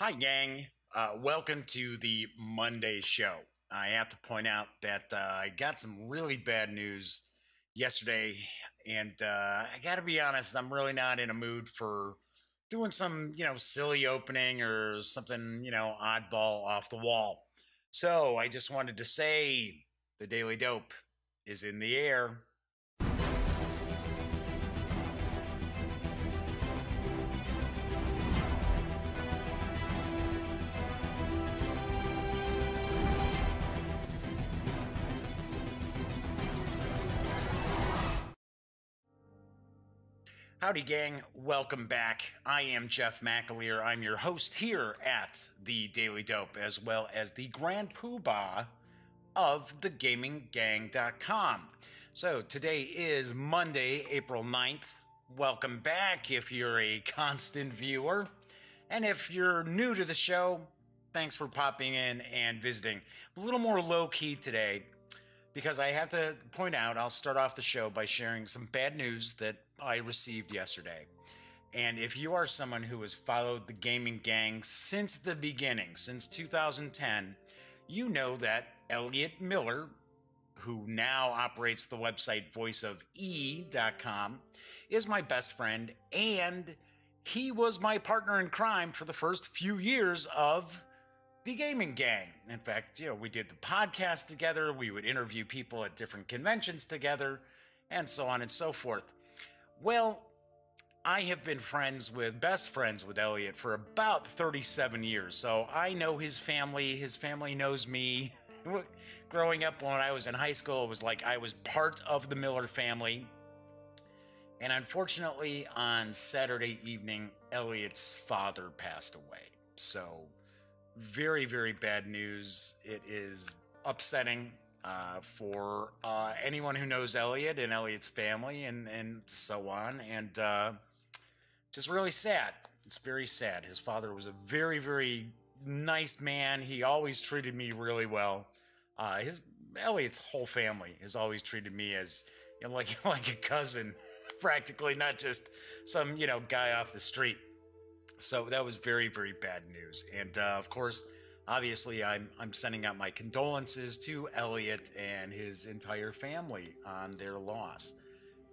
Hi, gang. Welcome to the Monday show. I have to point out that I got some really bad news yesterday, and I got to be honest, I'm really not in a mood for doing some, silly opening or something, oddball off the wall. So I just wanted to say the Daily Dope is in the air. Howdy, gang. Welcome back. I am Jeff McAleer. I'm your host here at the Daily Dope, as well as the Grand Poobah of thegaminggang.com. So today is Monday, April 9th. Welcome back if you're a constant viewer. And if you're new to the show, thanks for popping in and visiting. A little more low-key today, because I have to point out, I'll start off the show by sharing some bad news that I received yesterday. And if you are someone who has followed the Gaming Gang since the beginning, since 2010, you know that Elliot Miller, who now operates the website voiceofe.com, is my best friend, and he was my partner in crime for the first few years of the Gaming Gang. In fact, we did the podcast together, we would interview people at different conventions together, and so on and so forth. Well, I have been best friends with Elliot for about 37 years, so I know his family knows me. Growing up when I was in high school, it was like I was part of the Miller family. And unfortunately, on Saturday evening, Elliot's father passed away. So, very, very bad news. It is upsetting for anyone who knows Elliot and Elliot's family and so on. And just really sad. It's very sad. His father was a very, very nice man. He always treated me really well. Elliot's whole family has always treated me as like a cousin, practically, not just some guy off the street. So that was very, very bad news. And of course, obviously, I'm sending out my condolences to Elliot and his entire family on their loss.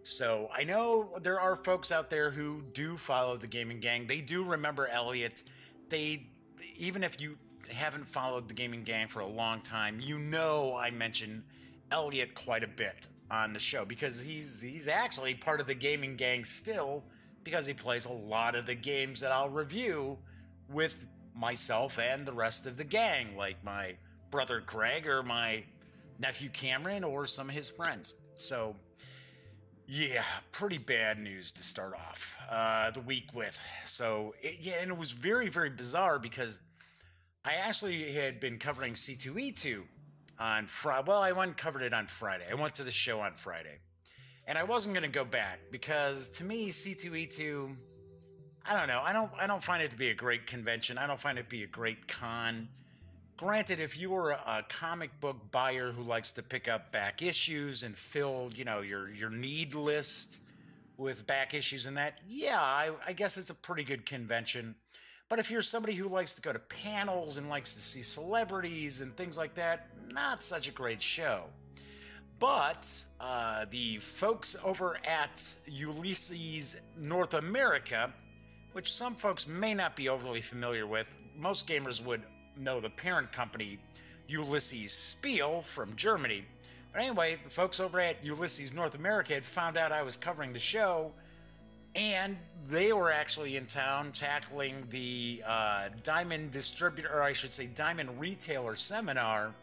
So I know there are folks out there who do follow the Gaming Gang. They do remember Elliot. Even if you haven't followed the Gaming Gang for a long time, I mention Elliot quite a bit on the show because he's actually part of the Gaming Gang still, because he plays a lot of the games that I'll review with myself and the rest of the gang, like my brother Greg or my nephew Cameron or some of his friends. So, yeah, pretty bad news to start off the week with. So, and it was very, very bizarre because I actually had been covering C2E2 on Friday. Well, I went and covered it on Friday. I went to the show on Friday. And I wasn't going to go back because, to me, C2E2, I don't know. I don't find it to be a great convention. I don't find it to be a great con. Granted, if you were a comic book buyer who likes to pick up back issues and fill, your need list with back issues and that, yeah, I guess it's a pretty good convention. But if you're somebody who likes to go to panels and likes to see celebrities and things like that, not such a great show. But the folks over at Ulisses North America, which some folks may not be overly familiar with, most gamers would know the parent company, Ulisses Spiel from Germany. But anyway, the folks over at Ulisses North America had found out I was covering the show, and they were actually in town tackling the Diamond Retailer Seminar,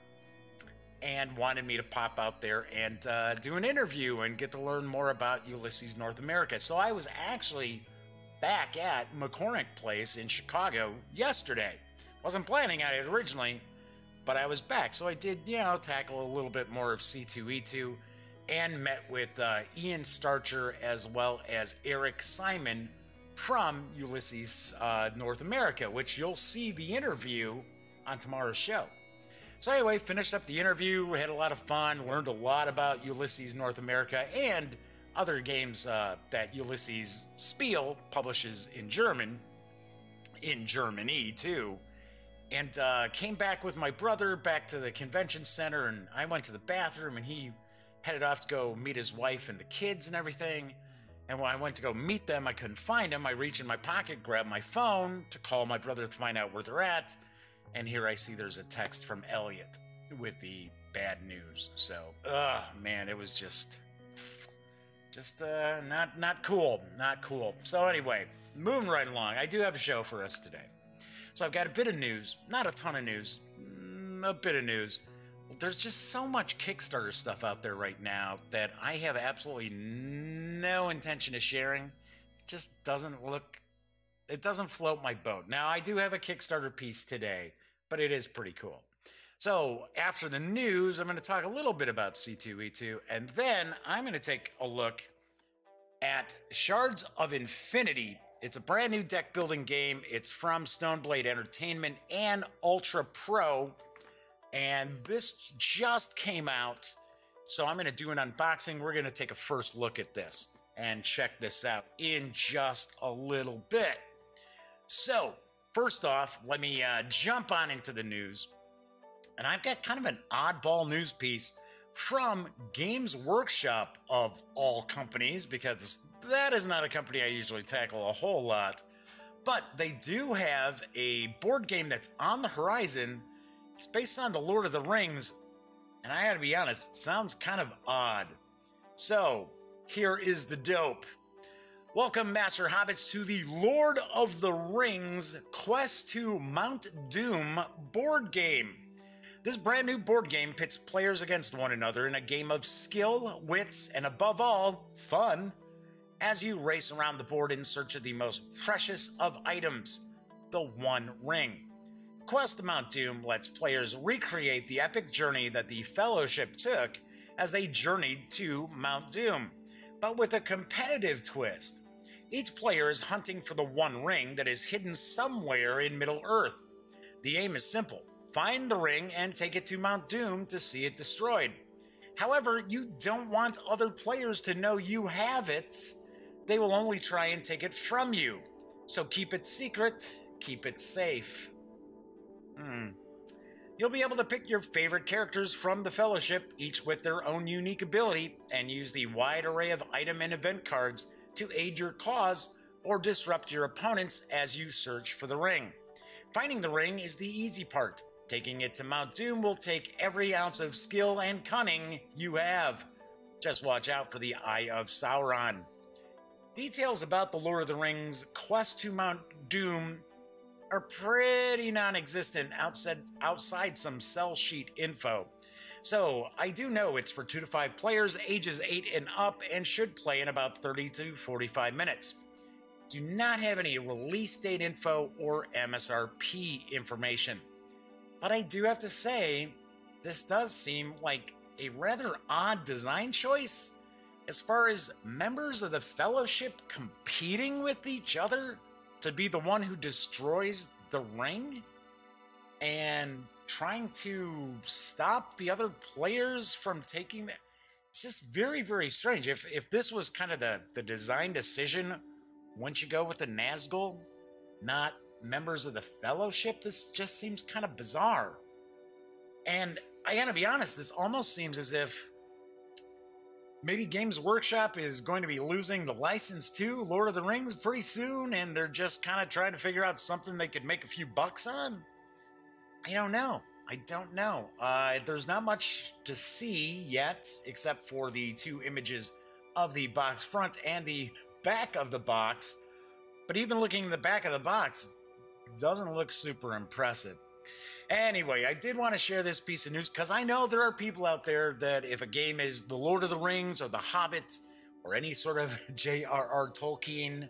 and wanted me to pop out there and do an interview and get to learn more about Ulisses North America. So I was actually back at McCormick Place in Chicago yesterday. Wasn't planning on it originally, but I was back. So I did, tackle a little bit more of C2E2 and met with Ian Starcher as well as Eric Simon from Ulisses North America, which you'll see the interview on tomorrow's show. So anyway, finished up the interview, had a lot of fun, learned a lot about Ulisses North America and other games that Ulisses Spiel publishes in German. in Germany too. And came back with my brother back to the convention center, and I went to the bathroom, and he headed off to go meet his wife and the kids and everything. And when I went to go meet them, I couldn't find them. I reached in my pocket, grabbed my phone to call my brother to find out where they're at. And here I see there's a text from Elliot with the bad news. So, man, it was just not cool. Not cool. So anyway, moving right along, I do have a show for us today. So I've got a bit of news, not a ton of news, a bit of news. There's just so much Kickstarter stuff out there right now that I have absolutely no intention of sharing. It just doesn't float my boat. Now, I do have a Kickstarter piece today, but it is pretty cool. So after the news, I'm going to talk a little bit about C2E2, and then I'm going to take a look at Shards of Infinity. It's a brand new deck building game. It's from Stoneblade Entertainment and Ultra Pro. And this just came out. So I'm going to do an unboxing. We're going to take a first look at this and check this out in just a little bit. So first off, let me jump on into the news. And I've got kind of an oddball news piece from Games Workshop of all companies, because that is not a company I usually tackle a whole lot. But they do have a board game that's on the horizon. It's based on the Lord of the Rings, and I gotta be honest, it sounds kind of odd. So, here is the dope. Welcome, Master Hobbits, to the Lord of the Rings Quest to Mount Doom board game. This brand new board game pits players against one another in a game of skill, wits, and above all, fun, as you race around the board in search of the most precious of items, the One Ring. Quest to Mount Doom lets players recreate the epic journey that the Fellowship took as they journeyed to Mount Doom, but with a competitive twist. Each player is hunting for the One Ring that is hidden somewhere in Middle-earth. The aim is simple. Find the ring and take it to Mount Doom to see it destroyed. However, you don't want other players to know you have it. They will only try and take it from you. So keep it secret, keep it safe. You'll be able to pick your favorite characters from the Fellowship, each with their own unique ability, and use the wide array of item and event cards to aid your cause or disrupt your opponents as you search for the ring. Finding the ring is the easy part. Taking it to Mount Doom will take every ounce of skill and cunning you have. Just watch out for the Eye of Sauron. Details about the Lord of the Rings Quest to Mount Doom are pretty non-existent outside some sell sheet info. So I do know it's for 2 to 5 players, ages 8 and up, and should play in about 30 to 45 minutes. Do not have any release date info or MSRP information. But I do have to say, this does seem like a rather odd design choice as far as members of the Fellowship competing with each other to be the one who destroys the ring and trying to stop the other players from taking that. It's just very, very strange. If this was kind of the design decision, wouldn't you go with the Nazgul, not members of the Fellowship? This just seems kind of bizarre. And I gotta be honest, this almost seems as if maybe Games Workshop is going to be losing the license to Lord of the Rings pretty soon, and they're just kind of trying to figure out something they could make a few bucks on. I don't know. There's not much to see yet, except for the 2 images of the box front and the back of the box. But even looking at the back of the box doesn't look super impressive. Anyway, I did want to share this piece of news because I know there are people out there that if a game is The Lord of the Rings or The Hobbit or any sort of J.R.R. Tolkien,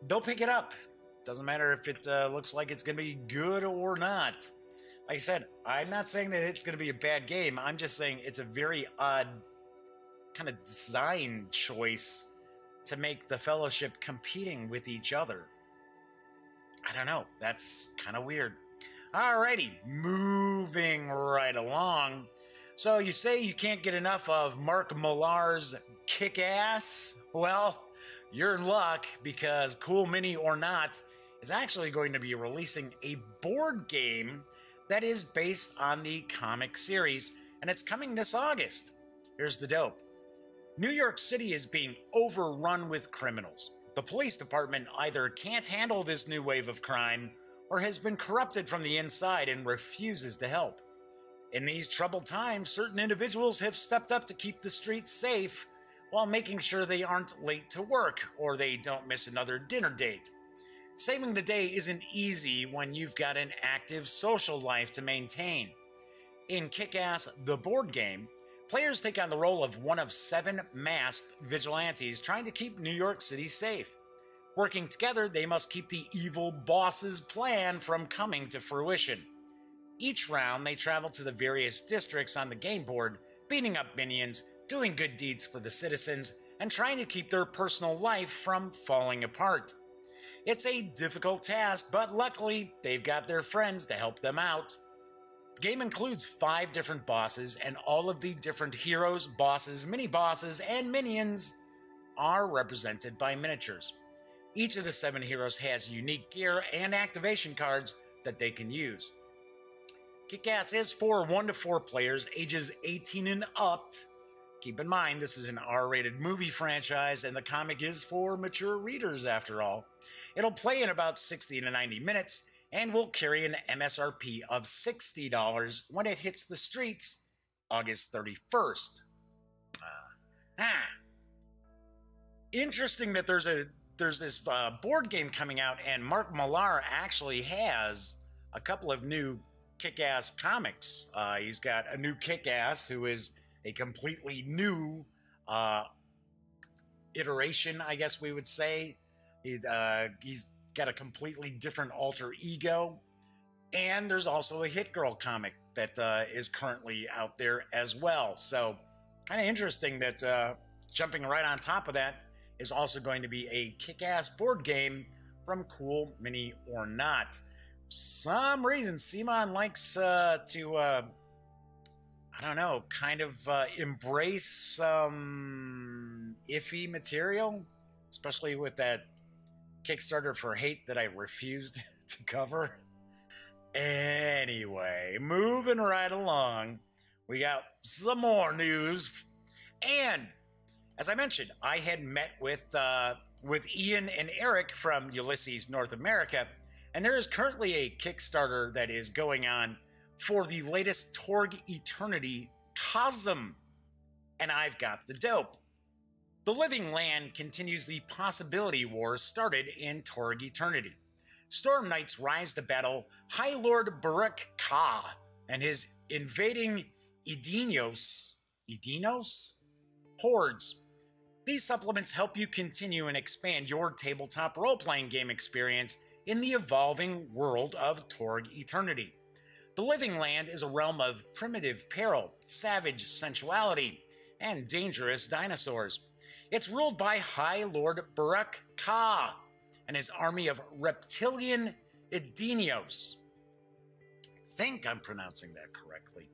they'll pick it up. Doesn't matter if it looks like it's going to be good or not. Like I said, I'm not saying that it's going to be a bad game. I'm just saying it's a very odd kind of design choice to make the Fellowship competing with each other. I don't know. That's kind of weird. Alrighty, moving right along. So you say you can't get enough of Mark Millar's kick-ass? Well, you're in luck because Cool Mini or not, is actually going to be releasing a board game that is based on the comic series, and it's coming this August. Here's the dope. New York City is being overrun with criminals. The police department either can't handle this new wave of crime or has been corrupted from the inside and refuses to help. In these troubled times, certain individuals have stepped up to keep the streets safe while making sure they aren't late to work or they don't miss another dinner date. Saving the day isn't easy when you've got an active social life to maintain. In Kick-Ass, the board game, players take on the role of one of 7 masked vigilantes trying to keep New York City safe. Working together, they must keep the evil boss's plan from coming to fruition. Each round, they travel to the various districts on the game board, beating up minions, doing good deeds for the citizens, and trying to keep their personal life from falling apart. It's a difficult task, but luckily, they've got their friends to help them out. The game includes 5 different bosses, and all of the different heroes, bosses, mini-bosses, and minions are represented by miniatures. Each of the 7 heroes has unique gear and activation cards that they can use. Kick-Ass is for 1 to 4 players, ages 18 and up. Keep in mind, this is an R-rated movie franchise, and the comic is for mature readers after all. It'll play in about 60 to 90 minutes, and will carry an MSRP of $60 when it hits the streets August 31st. Interesting that there's this board game coming out, and Mark Millar actually has a couple of new Kick-Ass comics. He's got a new Kick-Ass, who is a completely new iteration, I guess we would say. He's got a completely different alter ego. And there's also a Hit Girl comic that is currently out there as well. So kind of interesting that jumping right on top of that is also going to be a Kick-Ass board game from Cool Mini or Not. Some reason Simon likes to I don't know, kind of embrace some iffy material, especially with that Kickstarter for Hate that I refused to cover. Anyway, moving right along, we got some more news. And as I mentioned, I had met with Ian and Eric from Ulysses North America, and there is currently a Kickstarter that is going on for the latest Torg Eternity Cosm, and I've got the dope. The Living Land continues the possibility wars started in Torg Eternity. Storm Knights rise to battle High Lord Barak Ka and his invading Idinos hordes. These supplements help you continue and expand your tabletop role-playing game experience in the evolving world of Torg Eternity. The Living Land is a realm of primitive peril, savage sensuality, and dangerous dinosaurs. It's ruled by High Lord Barak Ka and his army of reptilian Idinios. Think I'm pronouncing that correctly.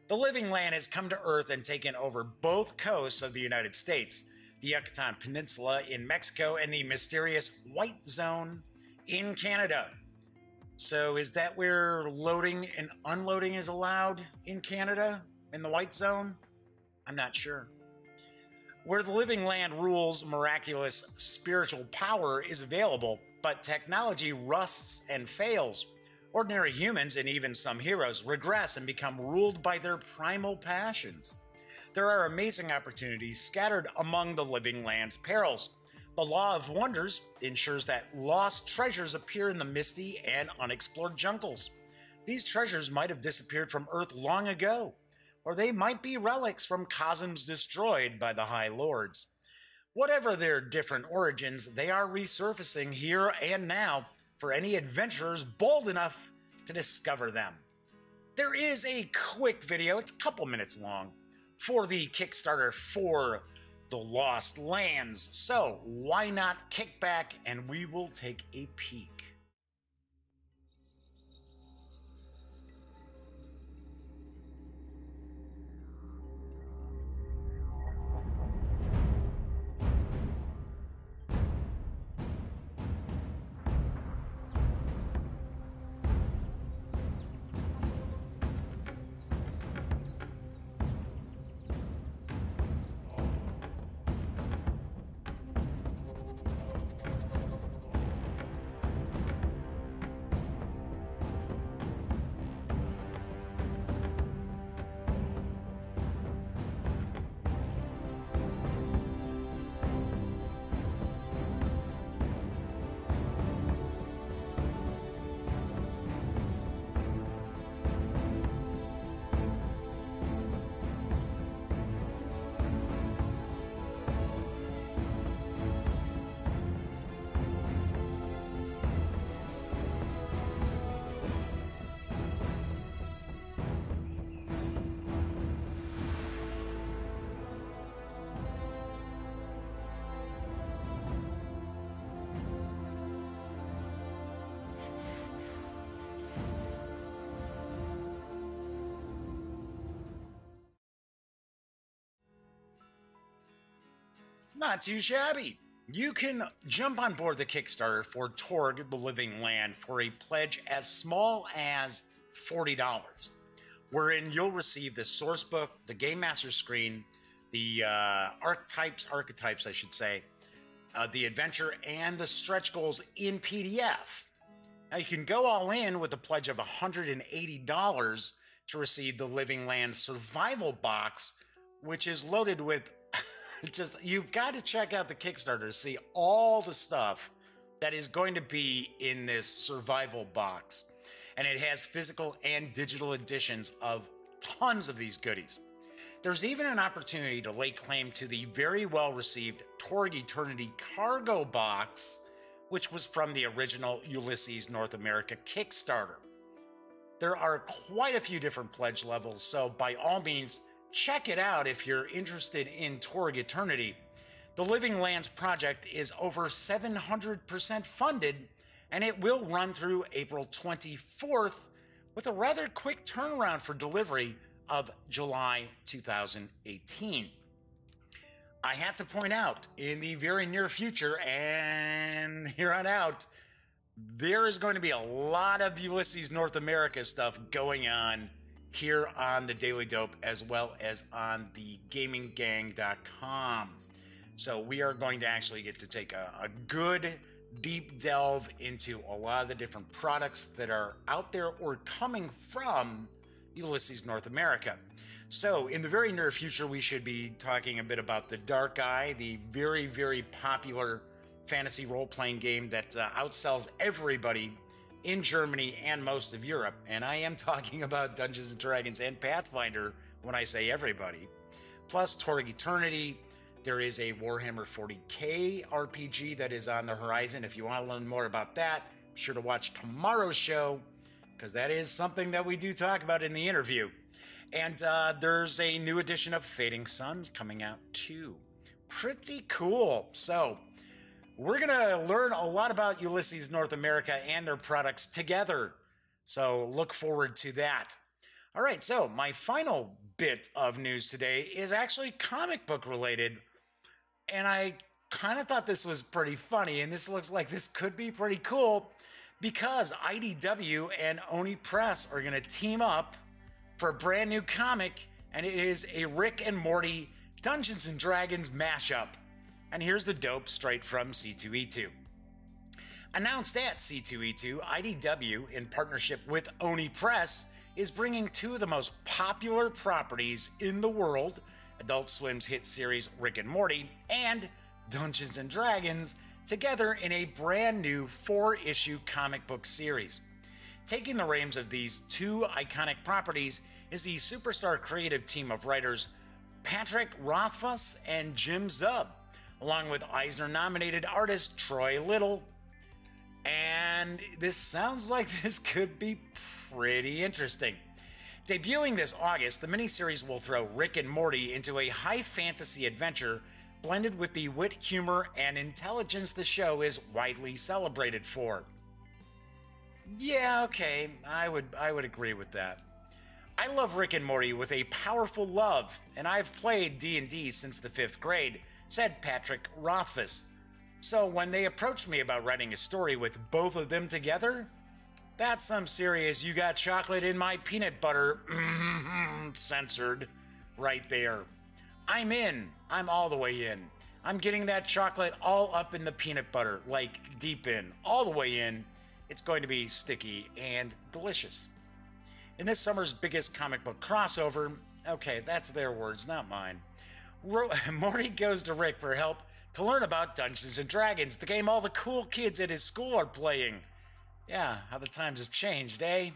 The Living Land has come to Earth and taken over both coasts of the United States, the Yucatan Peninsula in Mexico, and the mysterious White Zone in Canada. So is that where loading and unloading is allowed in Canada, in the White Zone? I'm not sure. Where the Living Land rules, miraculous spiritual power is available, but technology rusts and fails. Ordinary humans, and even some heroes, regress and become ruled by their primal passions. There are amazing opportunities scattered among the Living Land's perils. The Law of Wonders ensures that lost treasures appear in the misty and unexplored jungles. These treasures might have disappeared from Earth long ago, or they might be relics from cosms destroyed by the High Lords. Whatever their different origins, they are resurfacing here and now for any adventurers bold enough to discover them. There is a quick video, it's a couple minutes long, for the Kickstarter for the Lost Lands. So why not kick back and we will take a peek. Not too shabby. You can jump on board the Kickstarter for Torg the Living Land for a pledge as small as $40, wherein you'll receive the source book, the Game Master screen, the archetypes, I should say, the adventure, and the stretch goals in PDF. Now, you can go all in with a pledge of $180 to receive the Living Land Survival Box, which is loaded with you've got to check out the Kickstarter to see all the stuff that is going to be in this survival box. And it has physical and digital editions of tons of these goodies. There's even an opportunity to lay claim to the very well-received Torg Eternity Cargo Box, which was from the original Ulysses North America Kickstarter. There are quite a few different pledge levels, so by all means, check it out if you're interested in Torg Eternity. The Living Lands project is over 700% funded, and it will run through April 24th with a rather quick turnaround for delivery of July 2018. I have to point out, in the very near future and here on out, there is going to be a lot of Ulysses North America stuff going on here on the Daily Dope as well as on the gaminggang.com. So we are going to actually get to take a good deep delve into a lot of the different products that are out there or coming from Ulysses North America. So in the very near future, we should be talking a bit about the Dark Eye, the very, very popular fantasy role-playing game that outsells everybody in Germany and most of Europe. And I am talking about Dungeons & Dragons and Pathfinder when I say everybody. Plus Torg Eternity. There is a Warhammer 40k RPG that is on the horizon. If you want to learn more about that, be sure to watch tomorrow's show, because that is something that we do talk about in the interview. And there's a new edition of Fading Suns coming out too. Pretty cool. So we're going to learn a lot about Ulysses North America and their products together. So look forward to that. All right, so my final bit of news today is actually comic book related. And I kind of thought this was pretty funny, and this looks like this could be pretty cool, because IDW and Oni Press are going to team up for a brand new comic, and it is a Rick and Morty Dungeons & Dragons mashup. And here's the dope straight from C2E2. Announced at C2E2, IDW, in partnership with Oni Press, is bringing two of the most popular properties in the world, Adult Swim's hit series Rick and Morty and Dungeons & Dragons, together in a brand new 4-issue comic book series. Taking the reins of these two iconic properties is the superstar creative team of writers Patrick Rothfuss and Jim Zub, along with Eisner-nominated artist Troy Little. And this sounds like this could be pretty interesting. Debuting this August, the miniseries will throw Rick and Morty into a high fantasy adventure blended with the wit, humor, and intelligence the show is widely celebrated for. Yeah, okay, I would agree with that. I love Rick and Morty with a powerful love, and I've played D&D since the 5th grade, said Patrick Rothfuss. So when they approached me about writing a story with both of them together, that's some serious "you got chocolate in my peanut butter" censored right there. I'm in. I'm all the way in. I'm getting that chocolate all up in the peanut butter, like deep in, all the way in. It's going to be sticky and delicious. In this summer's biggest comic book crossover, okay, that's their words, not mine, Morty goes to Rick for help to learn about Dungeons & Dragons, the game all the cool kids at his school are playing. Yeah, how the times have changed, eh?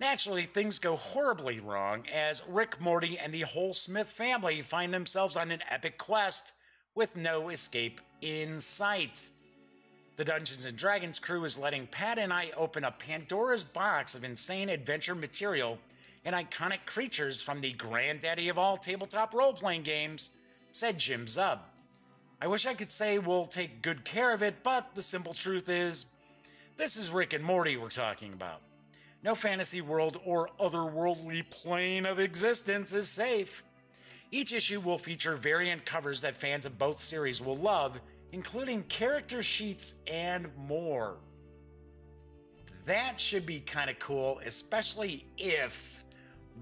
Naturally, things go horribly wrong as Rick, Morty, and the whole Smith family find themselves on an epic quest with no escape in sight. The Dungeons & Dragons crew is letting Pat and I open up Pandora's box of insane adventure material and iconic creatures from the granddaddy of all tabletop role-playing games, said Jim Zub. I wish I could say we'll take good care of it, but the simple truth is, this is Rick and Morty we're talking about. No fantasy world or otherworldly plane of existence is safe. Each issue will feature variant covers that fans of both series will love, including character sheets and more. That should be kind of cool, especially if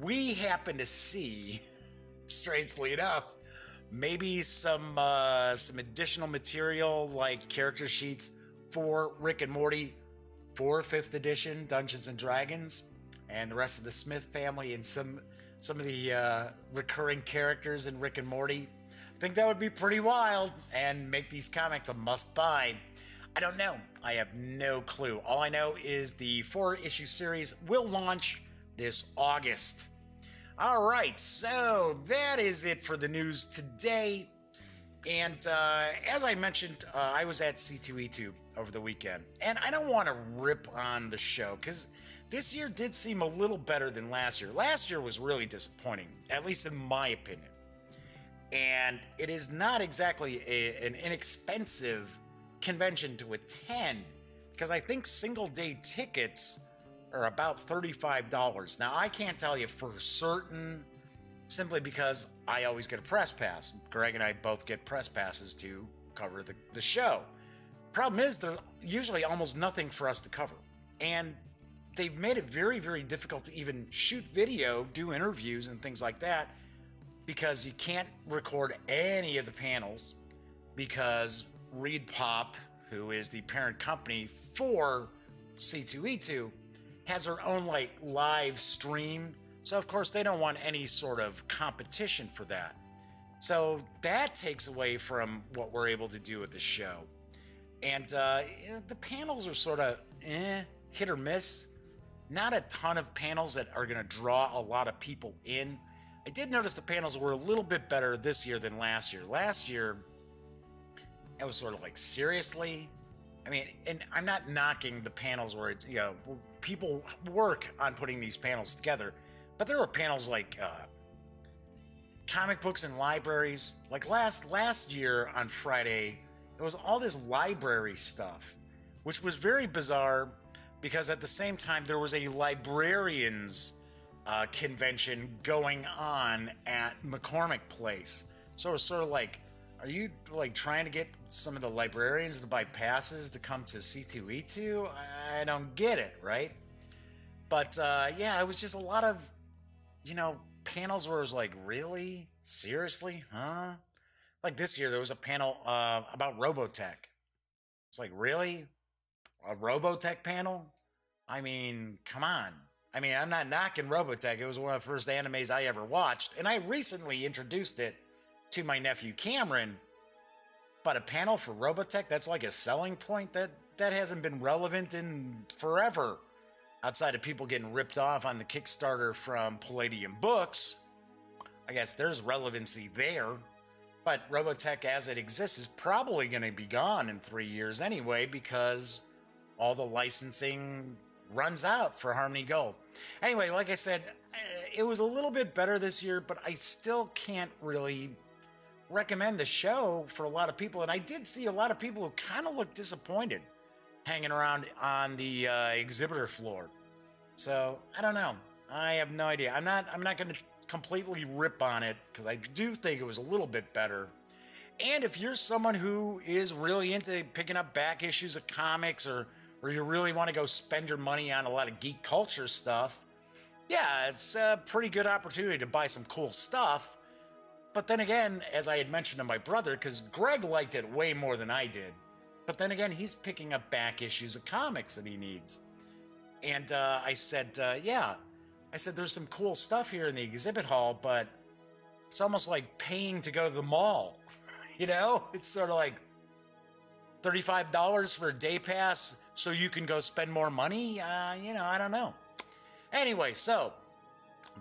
we happen to see, strangely enough, maybe some additional material like character sheets for Rick and Morty for 5th edition Dungeons and Dragons, and the rest of the Smith family, and some of the recurring characters in Rick and Morty. I think that would be pretty wild and make these comics a must-buy. I don't know. I have no clue. All I know is the 4-issue series will launch this August. All right, so that is it for the news today. And as I mentioned, I was at C2E2 over the weekend. And I don't want to rip on the show, because this year did seem a little better than last year. Last year was really disappointing, at least in my opinion. And it is not exactly an inexpensive convention to attend, because I think single-day tickets are about $35. Now, I can't tell you for certain, simply because I always get a press pass. Greg and I both get press passes to cover the show. Problem is, there's usually almost nothing for us to cover. And they've made it very, very difficult to even shoot video, do interviews, and things like that, because you can't record any of the panels, because Reed Pop, who is the parent company for C2E2, has her own like live stream. So of course they don't want any sort of competition for that. So that takes away from what we're able to do at the show. And the panels are sort of hit or miss. Not a ton of panels that are going to draw a lot of people in. I did notice the panels were a little bit better this year than last year. Last year, it was sort of like, seriously? I mean, and I'm not knocking the panels where it's, you know, people work on putting these panels together, but there were panels like comic books and libraries. Like last year on Friday, there was all this library stuff, which was very bizarre, because at the same time there was a librarians convention going on at McCormick Place. So it was sort of like, are you like trying to get some of the librarians to buy passes to come to C2E2? I don't get it, right? But yeah, it was just a lot of, you know, panels where it was like, really? Seriously? Huh? Like this year, there was a panel about Robotech. It's like, really? A Robotech panel? I mean, come on. I mean, I'm not knocking Robotech. It was one of the first animes I ever watched, and I recently introduced it to my nephew Cameron. But a panel for Robotech, that's like a selling point? That hasn't been relevant in forever. Outside of people getting ripped off on the Kickstarter from Palladium Books, I guess there's relevancy there. But Robotech as it exists is probably going to be gone in 3 years anyway, because all the licensing runs out for Harmony Gold. Anyway, like I said, it was a little bit better this year, but I still can't really recommend the show for a lot of people. And I did see a lot of people who kind of looked disappointed hanging around on the exhibitor floor. So I don't know. I have no idea. I'm not going to completely rip on it, because I do think it was a little bit better. And if you're someone who is really into picking up back issues of comics, or you really want to go spend your money on a lot of geek culture stuff, yeah, it's a pretty good opportunity to buy some cool stuff. But then again, as I had mentioned to my brother, because Greg liked it way more than I did, but then again, he's picking up back issues of comics that he needs. And I said, yeah, I said, there's some cool stuff here in the exhibit hall, but it's almost like paying to go to the mall. You know, it's sort of like $35 for a day pass so you can go spend more money. You know, I don't know. Anyway, so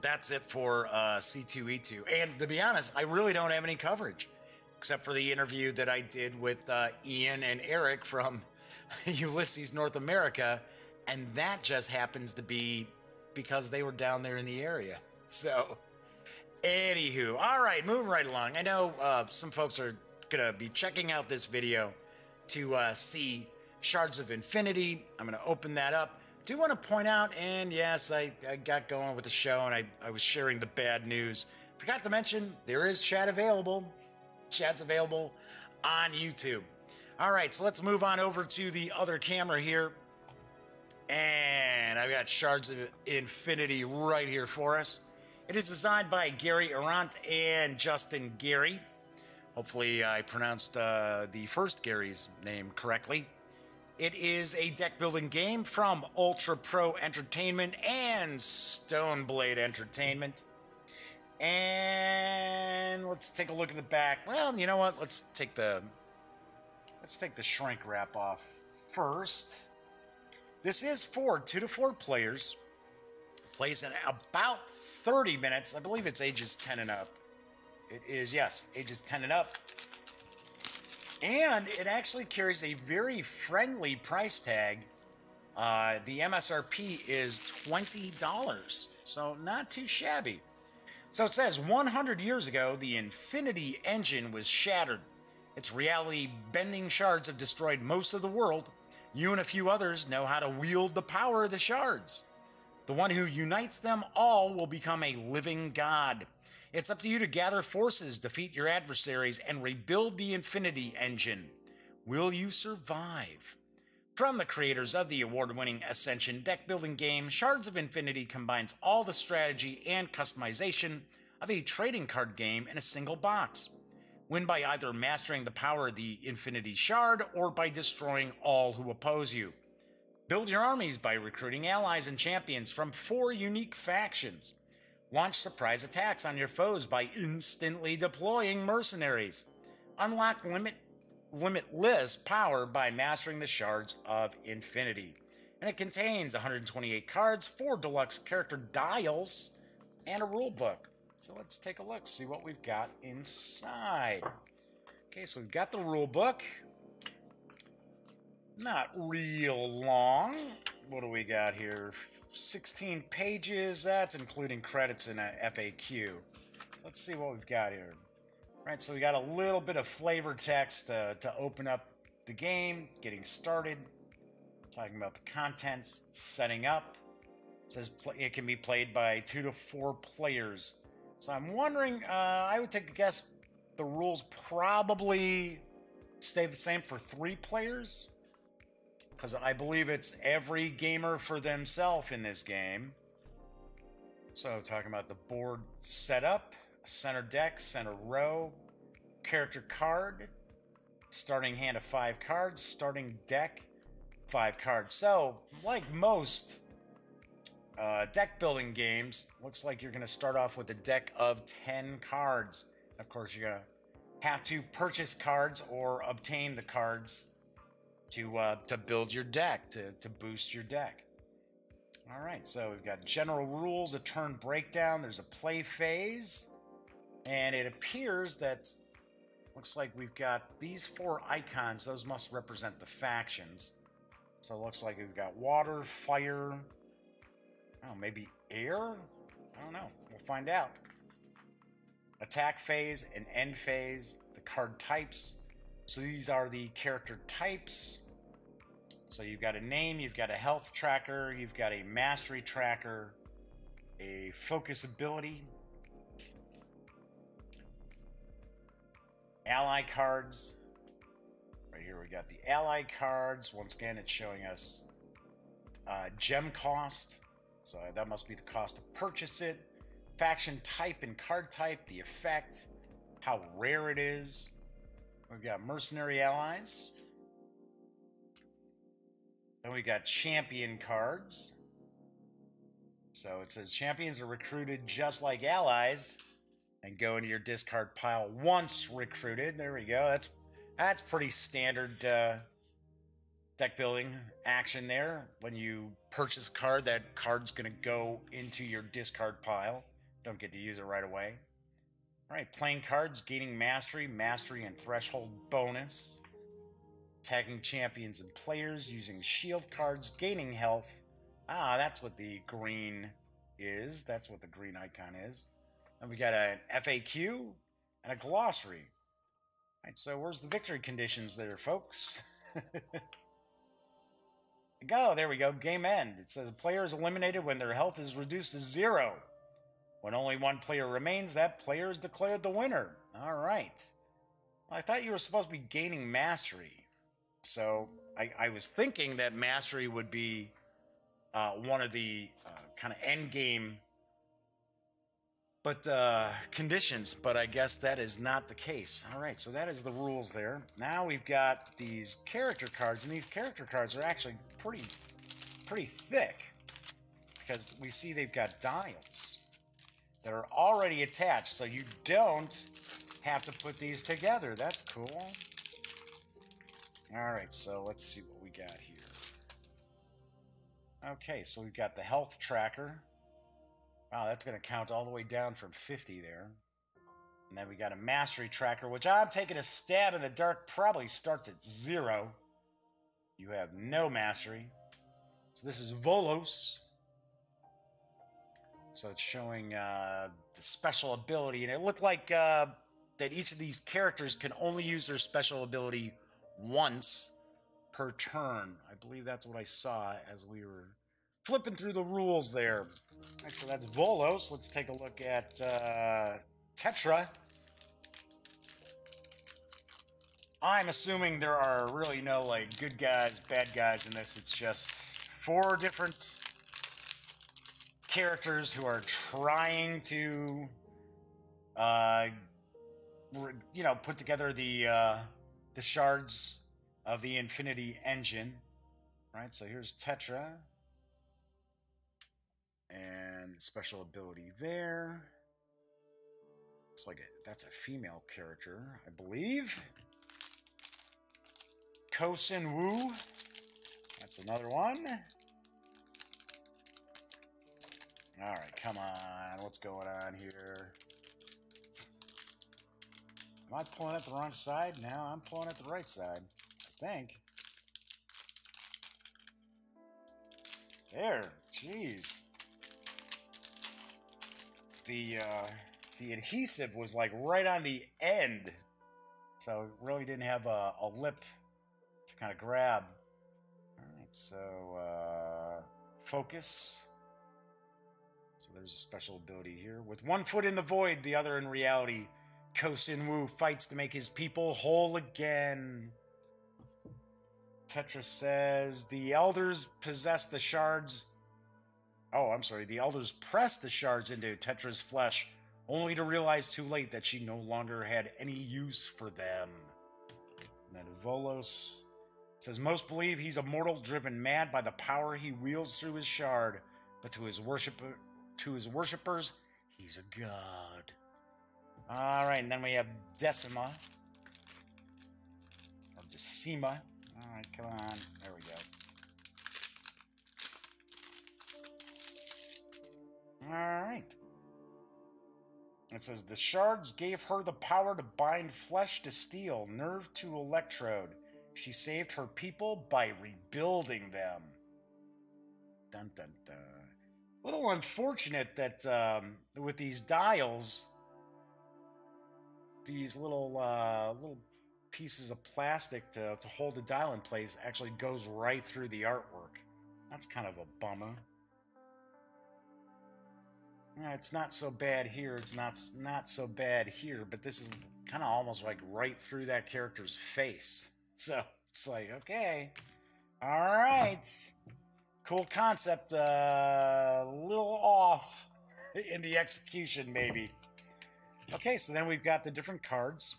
that's it for C2E2. And to be honest, I really don't have any coverage, except for the interview that I did with Ian and Eric from Ulisses North America. And that just happens to be because they were down there in the area. So, anywho, all right, moving right along. I know some folks are going to be checking out this video to see Shards of Infinity. I'm going to open that up. Do want to point out, and yes, I got going with the show, and I was sharing the bad news Forgot to mention, there is chat available. Chat's available on YouTube. All right, so let's move on over to the other camera here. And I've got Shards of Infinity right here for us. It is designed by Gary Arant and Justin Gary. Hopefully I pronounced the first Gary's name correctly. It is a deck building game from Ultra Pro Entertainment and Stoneblade Entertainment. And let's take a look at the back. Well, you know what? Let's take the shrink wrap off first. This is for 2 to 4 players. Plays in about 30 minutes. I believe it's ages 10 and up. It is, yes, ages 10 and up. And it actually carries a very friendly price tag. The MSRP is $20, so not too shabby. So it says, 100 years ago, the Infinity engine was shattered. Its reality-bending shards have destroyed most of the world. You and a few others know how to wield the power of the shards. The one who unites them all will become a living god. It's up to you to gather forces, defeat your adversaries, and rebuild the Infinity engine. Will you survive? From the creators of the award-winning Ascension deck-building game, Shards of Infinity combines all the strategy and customization of a trading card game in a single box. Win by either mastering the power of the Infinity Shard or by destroying all who oppose you. Build your armies by recruiting allies and champions from 4 unique factions. Launch surprise attacks on your foes by instantly deploying mercenaries. Unlock limitless power by mastering the Shards of Infinity. And it contains 128 cards, 4 deluxe character dials, and a rule book. So let's take a look, see what we've got inside. Okay, so we've got the rule book. Not real long. What do we got here? 16 pages. That's including credits and a FAQ. Let's see what we've got here. All right, so we got a little bit of flavor text to open up the game, getting started, talking about the contents, setting up. It says it can be played by 2 to 4 players. So I'm wondering, I would take a guess the rules probably stay the same for 3 players. Because I believe it's every gamer for themselves in this game. So talking about the board setup, center deck, center row, character card, starting hand of 5 cards, starting deck, 5 cards. So, like most deck building games, looks like you're going to start off with a deck of 10 cards. Of course, you're going to have to purchase cards or obtain the cards to build your deck, to boost your deck. All right, so we've got general rules, a turn breakdown, there's a play phase, and it appears that looks like we've got these 4 icons. Those must represent the factions. So it looks like we've got water, fire, oh, maybe air? I don't know. We'll find out. Attack phase and end phase, the card types. So these are the character types. So you've got a name, you've got a health tracker, you've got a mastery tracker, a focus ability, ally cards. Right here we got the ally cards. Once again, it's showing us gem cost. So that must be the cost to purchase it. Faction type and card type, the effect, how rare it is. We've got mercenary allies. Then we got champion cards. So it says champions are recruited just like allies and go into your discard pile once recruited. There we go. That's pretty standard deck building action there. When you purchase a card, that card's going to go into your discard pile. Don't get to use it right away. All right, playing cards, gaining mastery, and threshold bonus. Tagging champions and players, using shield cards, gaining health. Ah, that's what the green is. That's what the green icon is. And we got an FAQ and a glossary. All right, so where's the victory conditions there, folks? There we go. Game end. It says a player is eliminated when their health is reduced to 0. When only one player remains, that player is declared the winner. All right. Well, I thought you were supposed to be gaining mastery. So I was thinking that mastery would be one of the kind of end game conditions, but I guess that is not the case. All right, so that is the rules there. Now we've got these character cards, and these character cards are actually pretty thick, because we see they've got dials that are already attached, so you don't have to put these together. That's cool. All right, so let's see what we got here. Okay, so we've got the health tracker. Wow, that's going to count all the way down from 50 there. And then we got a mastery tracker, which I'm taking a stab in the dark, probably starts at 0. You have no mastery. So this is Volos. So it's showing the special ability, and it looked like that each of these characters can only use their special ability once per turn. I believe that's what I saw as we were flipping through the rules there. All right, so that's Volos. Let's take a look at Tetra. I'm assuming there are really no like good guys, bad guys in this. It's just 4 different characters who are trying to, put together the shards of the Infinity engine. Right. So here's Tetra, and special ability there. Looks like that's a female character, I believe. Kosin Wu. That's another one. All right, come on. What's going on here? Am I pulling at the wrong side? No, I'm pulling at the right side, I think. There. Jeez. The adhesive was like right on the end, so it really didn't have a lip to kind of grab. All right, so focus. So there's a special ability here. With one foot in the void, the other in reality, Kosin Wu fights to make his people whole again. Tetra says the elders possess the shards. Oh, I'm sorry. The elders pressed the shards into Tetra's flesh, only to realize too late that she no longer had any use for them. And then Volos says most believe he's a mortal driven mad by the power he wields through his shard, but to his worshippers, he's a god. All right, and then we have Decima. Or Decima. All right, come on. There we go. All right. It says, the shards gave her the power to bind flesh to steel, nerve to electrode. She saved her people by rebuilding them. Dun, dun, dun. A little unfortunate that with these dials, these little pieces of plastic to hold the dial in place actually goes right through the artwork. That's kind of a bummer. It's not so bad here. It's not so bad here, but this is kind of almost like right through that character's face. So it's like, okay, all right, cool concept. A little off in the execution, maybe. Okay, so then we've got the different cards,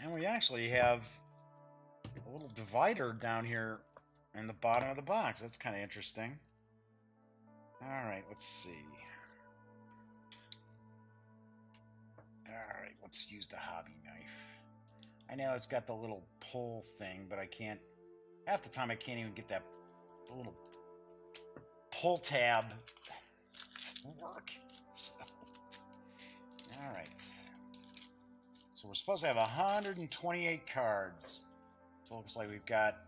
and we actually have a little divider down here in the bottom of the box. That's kind of interesting. Alright, let's see. Alright, let's use the hobby knife. I know it's got the little pull thing, but I can't... Half the time I can't even get that little pull tab to work. So, alright. So we're supposed to have 128 cards. So it looks like we've got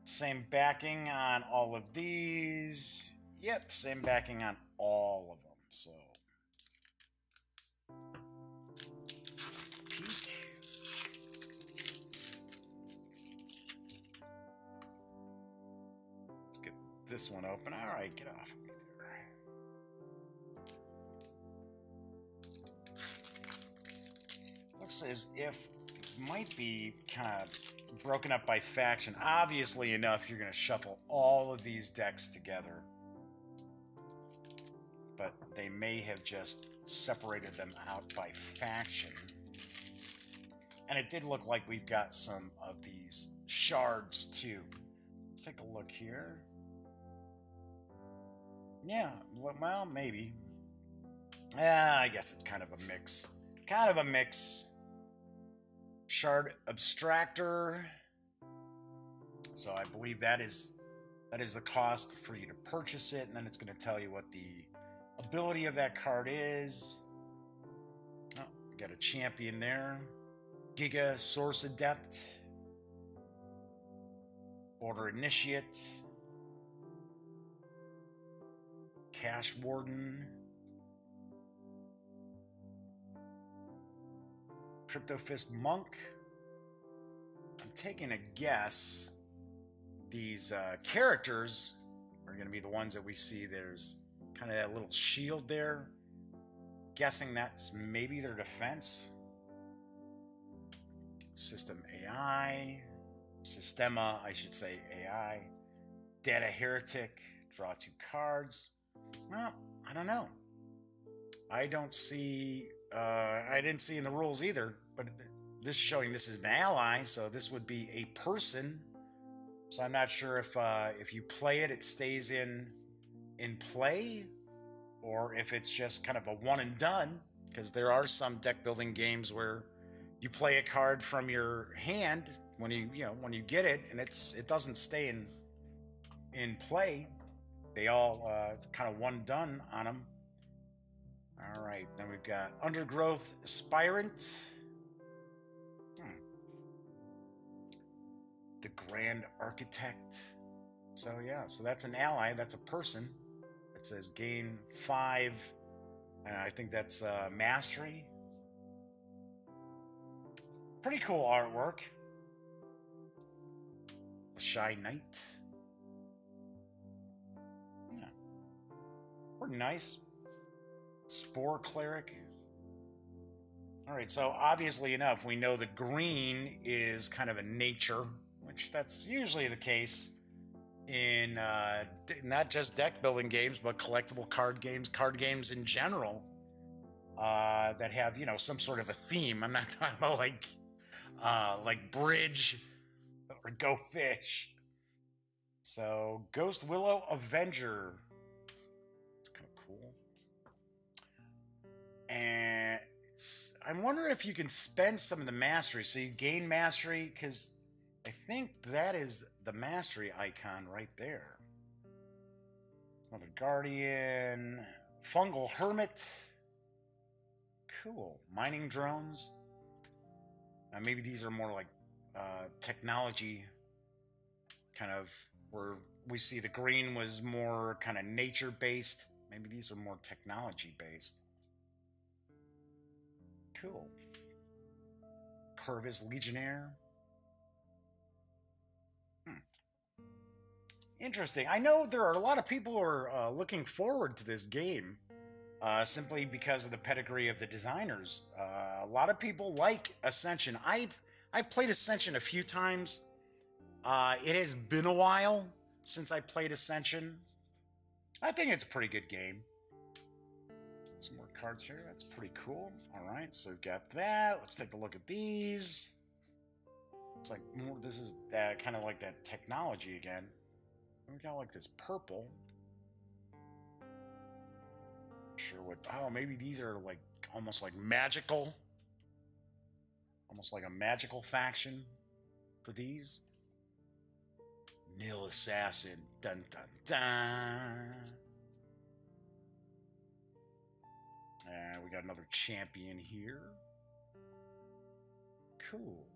same backing on all of these. Yep, same backing on all of them, so. Peek. Let's get this one open. All right, get off of me there. looks as if these might be kind of broken up by faction. Obviously enough, you're going to shuffle all of these decks together. But they may have just separated them out by faction. And it did look like we've got some of these shards too. Let's take a look here. Yeah, well, maybe. I guess it's kind of a mix. Kind of a mix. Shard Abstractor. So I believe that is the cost for you to purchase it, and then it's going to tell you what the ability of that card is. Oh, we got a champion there. Giga Source Adept. Border Initiate. Cash Warden. Crypto Fist Monk. I'm taking a guess. These characters are going to be the ones that we see. There's kind of that little shield there. Guessing that's maybe their defense. System AI. Systema, I should say AI. Data Heretic. Draw 2 cards. Well, I don't know. I don't see... I didn't see in the rules either, but this is showing this is an ally, so this would be a person. So I'm not sure if you play it, it stays in play, or if it's just kind of a one and done. Because there are some deck building games where you play a card from your hand when you get it, and it doesn't stay in play. They all kind of one done on them. All right, then we've got Undergrowth Aspirant. The Grand Architect. So yeah, so that's an ally, that's a person. It says gain 5, and I think that's mastery. Pretty cool artwork. The Shy Knight. Yeah. Pretty nice. Spore Cleric. Alright, so obviously enough, we know the green is kind of a nature, which that's usually the case in not just deck building games, but collectible card games in general, that have, some sort of a theme. I'm not talking about like Bridge or Go Fish. So, Ghost Willow Avenger. It's kind of cool. And I'm wondering if you can spend some of the mastery. So you gain mastery, because I think that is the mastery icon right there. Another Guardian. Fungal Hermit. Cool. Mining drones. Maybe these are more like technology, kind of, where we see the green was more kind of nature-based. Maybe these are more technology-based. Cool. Curvis Legionnaire. Interesting. I know there are a lot of people who are looking forward to this game, simply because of the pedigree of the designers. A lot of people like Ascension. I've played Ascension a few times. It has been a while since I played Ascension. I think it's a pretty good game. Some more cards here. That's pretty cool. All right, so we've got that. Let's take a look at these. Looks like more. This is kind of like that technology again. We got like this purple. Sure what? Oh, maybe these are like almost like magical. Almost like a magical faction for these. Nil Assassin. Dun dun dun. And we got another champion here. Cool.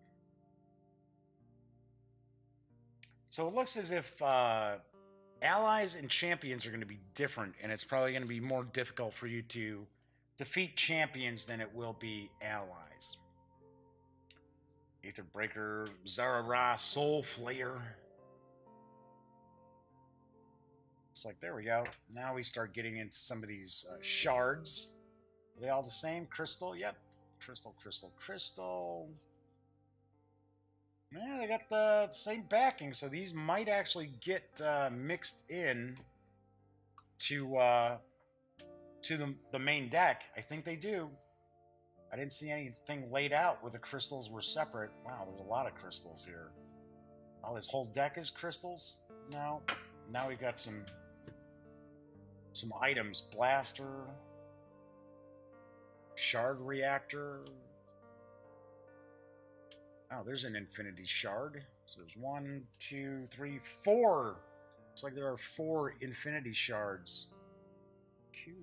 So it looks as if allies and champions are going to be different, and it's probably going to be more difficult for you to defeat champions than it will be allies. Aether Breaker, Zarara, Soul Flayer. It's like, there we go. Now we start getting into some of these shards. Are they all the same? Crystal? Yep. Crystal. Yeah, they got the same backing, so these might actually get mixed in to the main deck. I think they do. I didn't see anything laid out where the crystals were separate. Wow, there's a lot of crystals here. Oh, this whole deck is crystals? No. Now we've got some items. Blaster. Shard reactor. Oh, there's an infinity shard. So there's 1, 2, 3, 4. Looks like there are 4 infinity shards. Cool.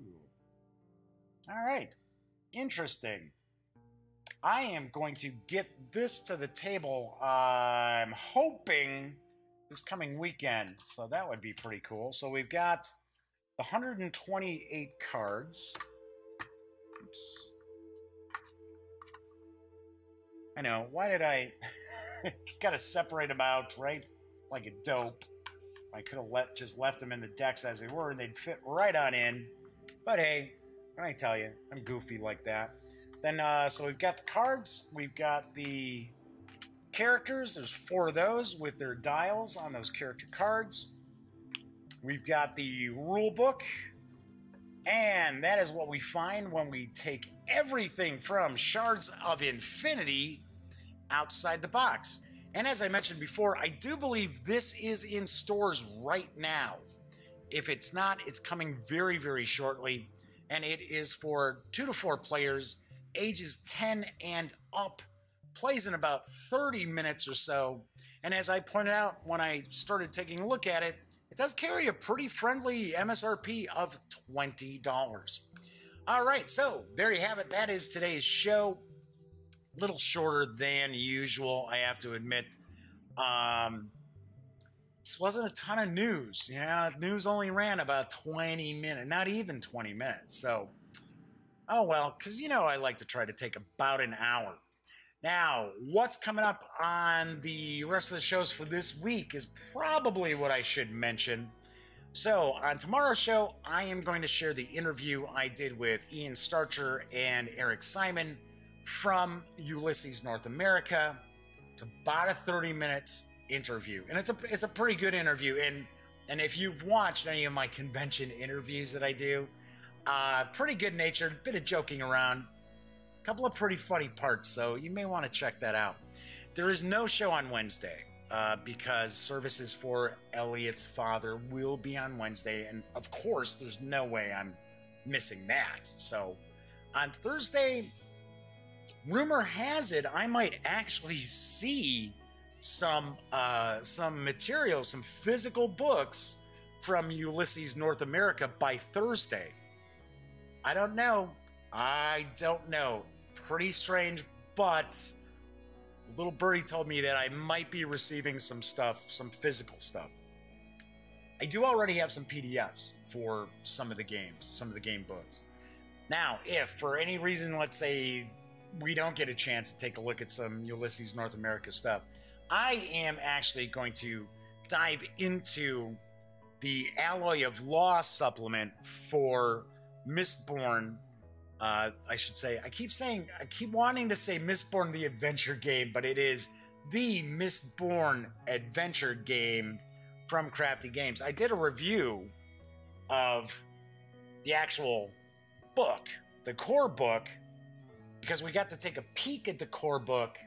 All right. Interesting. I am going to get this to the table, I'm hoping, this coming weekend. So that would be pretty cool. So we've got the 128 cards. Oops. I know. Why did I... It's got to separate them out, right? Like a dope. I could have just left them in the decks as they were, and they'd fit right on in. But hey, what can I tell you? I'm goofy like that. Then, so we've got the cards. We've got the characters. There's 4 of those with their dials on those character cards. We've got the rule book. And that is what we find when we take everything from Shards of Infinity outside the box. And as I mentioned before, I do believe this is in stores right now. If it's not, it's coming very, very shortly. And it is for 2 to 4 players, ages 10 and up. Plays in about 30 minutes or so. And as I pointed out when I started taking a look at it, it does carry a pretty friendly MSRP of $20. All right, so there you have it. That is today's show. A little shorter than usual, I have to admit. This wasn't a ton of news. Yeah, news only ran about 20 minutes, not even 20 minutes. So, oh well, because you know I like to try to take about an hour. Now, what's coming up on the rest of the shows for this week is probably what I should mention. So, on tomorrow's show, I am going to share the interview I did with Ian Starcher and Eric Simon from Ulisses North America. It's about a 30-minute interview, and it's a pretty good interview. And if you've watched any of my convention interviews that I do, pretty good-natured, bit of joking around. Couple of pretty funny parts, so you may want to check that out. There is no show on Wednesday because services for Elliot's father will be on Wednesday, and of course, there's no way I'm missing that. So on Thursday, rumor has it I might actually see some material, some physical books from Ulisses North America by Thursday. I don't know. Pretty strange, but little birdie told me that I might be receiving some stuff, some physical stuff. I do already have some PDFs for some of the games, some of the game books. Now, if for any reason, let's say we don't get a chance to take a look at some Ulisses North America stuff, I am actually going to dive into the Alloy of Law supplement for Mistborn. I should say, I keep wanting to say Mistborn the Adventure Game, but it is the Mistborn Adventure Game from Crafty Games. I did a review of the actual book, the core book, because we got to take a peek at the core book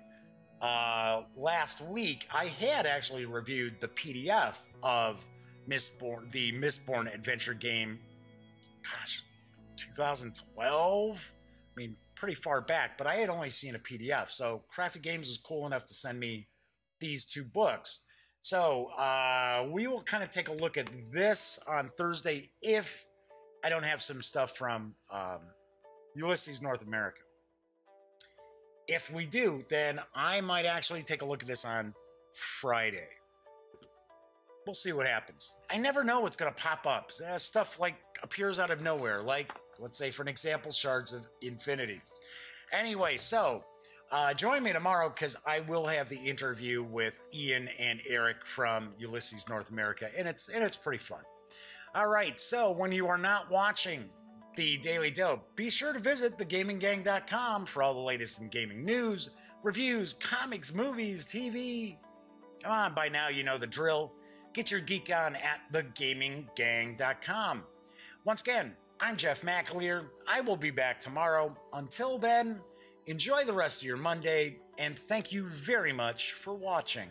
last week. I had actually reviewed the PDF of Mistborn, the Mistborn Adventure Game. Gosh, 2012? I mean, pretty far back, but I had only seen a PDF. So Crafty Games was cool enough to send me these 2 books. So we will kind of take a look at this on Thursday if I don't have some stuff from Ulisses North America. If we do, then I might actually take a look at this on Friday. We'll see what happens. I never know what's going to pop up. Stuff like appears out of nowhere, like, let's say, for an example, Shards of Infinity. Anyway, so join me tomorrow because I will have the interview with Ian and Eric from Ulisses North America, and it's pretty fun. All right, so when you are not watching the Daily Dope. Be sure to visit thegaminggang.com for all the latest in gaming news, reviews, comics, movies, TV. Come on, by now you know the drill. Get your geek on at thegaminggang.com. Once again, I'm Jeff McAleer. I will be back tomorrow. Until then, enjoy the rest of your Monday, and thank you very much for watching.